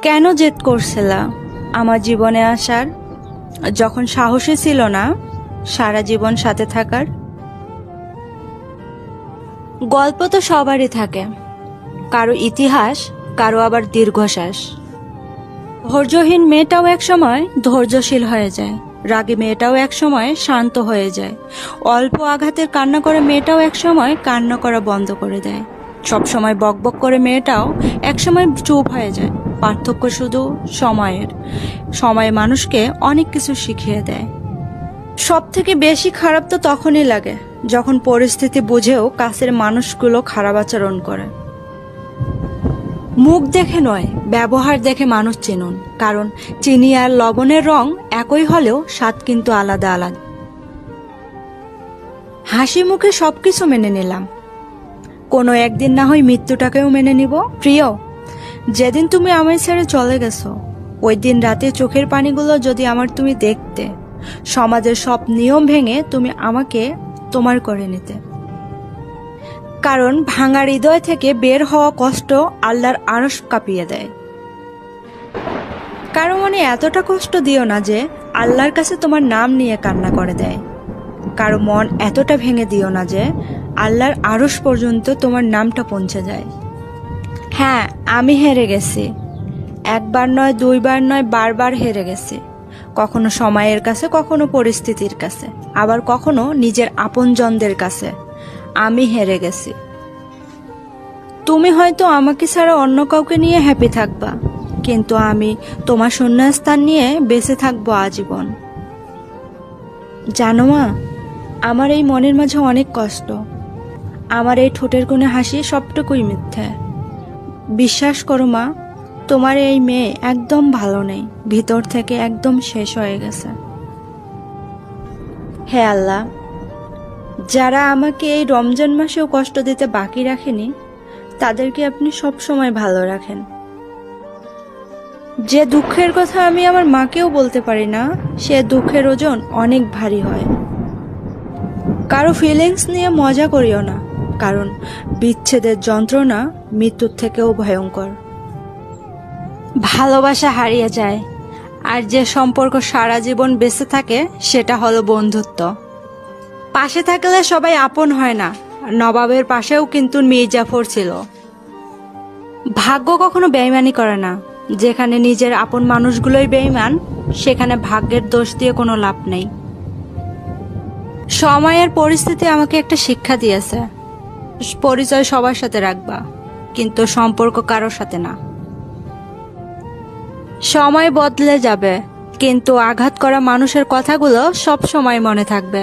কেন জেদ করছিলা আমার জীবনে আসার, যখন সাহসী ছিল না সারা জীবন সাথে থাকার? গল্প তো সবারই থাকে, কারো ইতিহাস, কারো আবার দীর্ঘশ্বাস। ধৈর্যহীন মেয়েটাও একসময় ধৈর্যশীল হয়ে যায়, রাগী মেয়েটাও একসময় শান্ত হয়ে যায়, অল্প আঘাতের কান্না করে মেয়েটাও একসময় কান্না করা বন্ধ করে দেয়, সবসময় বকবক করে মেয়েটাও একসময় চুপ হয়ে যায়। পার্থক্য শুধু সময়ের। সময় মানুষকে অনেক কিছু শিখিয়ে দেয়। সব থেকে বেশি খারাপ তো তখনই লাগে যখন পরিস্থিতি বুঝেও কাছের মানুষগুলো খারাপ আচরণ করে। মুখ দেখে নয়, ব্যবহার দেখে মানুষ চিনুন, কারণ চিনি আর লবণের রং একই হলেও স্বাদ কিন্তু আলাদা আলাদা। হাসি মুখে সবকিছু মেনে নিলাম, কোনো একদিন না হয় মৃত্যুটাকেও মেনে নিব। প্রিয়, যেদিন তুমি আমায় ছেড়ে চলে গেছো, ওই দিন রাতে চোখের পানিগুলো যদি আমার তুমি দেখতে, সমাজের সব নিয়ম ভেঙে তুমি আমাকে তোমার করে নিতে। কারণ ভাঙা হৃদয় থেকে বের হওয়া কষ্ট আল্লাহর আরশ কাঁপিয়ে দেয়। কারো মনে এতটা কষ্ট দিও না যে আল্লাহর কাছে তোমার নাম নিয়ে কান্না করে দেয়। কারো মন এতটা ভেঙে দিও না যে আল্লাহর আরশ পর্যন্ত তোমার নামটা পৌঁছে যায়। হ্যাঁ, আমি হেরে গেছি, একবার নয়, দুইবার নয়, বারবার হেরে গেছি। কখনো সময়ের কাছে, কখনো পরিস্থিতির কাছে, আবার কখনো নিজের আপনজনদের কাছে আমি হেরে গেছি। তুমি হয়তো আমাকে ছাড়া অন্য কাউকে নিয়ে হ্যাপি থাকবা, কিন্তু আমি তোমার শূন্যস্থান নিয়ে বেঁচে থাকবো আজীবন। জানো মা, আমার এই মনের মাঝে অনেক কষ্ট। আমার এই ঠোঁটের কোণে হাসি সবটুকুই মিথ্যে। বিশ্বাস করো মা, তোমার এই মেয়ে একদম ভালো নেই, ভিতর থেকে একদম শেষ হয়ে গেছে। হে আল্লাহ, যারা আমাকে এই রমজান মাসেও কষ্ট দিতে বাকি রাখেনি, তাদেরকে আপনি সব সময় ভালো রাখেন। যে দুঃখের কথা আমি আমার মাকেও বলতে পারি না, সে দুঃখের ওজন অনেক ভারী হয়। কারো ফিলিংস নিয়ে মজা করিও না, কারণ বিচ্ছেদের যন্ত্রণা মৃত্যুর থেকেও ভয়ঙ্কর। ভালোবাসা হারিয়ে যায়, আর যে সম্পর্ক সারা জীবন বেঁচে থাকে সেটা হলো বন্ধুত্ব। পাশে থাকলে সবাই আপন হয় না, নবাবের পাশেও কিন্তু মীর জাফর ছিল। ভাগ্য কখনো বেইমানি করে না, যেখানে নিজের আপন মানুষগুলোই বেইমান, সেখানে ভাগ্যের দোষ দিয়ে কোনো লাভ নেই। সময়ের পরিস্থিতি আমাকে একটা শিক্ষা দিয়েছে, পরিচয় সবার সাথে রাখবা, কিন্তু সম্পর্ক কারোর সাথে না। সময় বদলে যাবে, কিন্তু আঘাত করা মানুষের কথাগুলো সব সময় মনে থাকবে।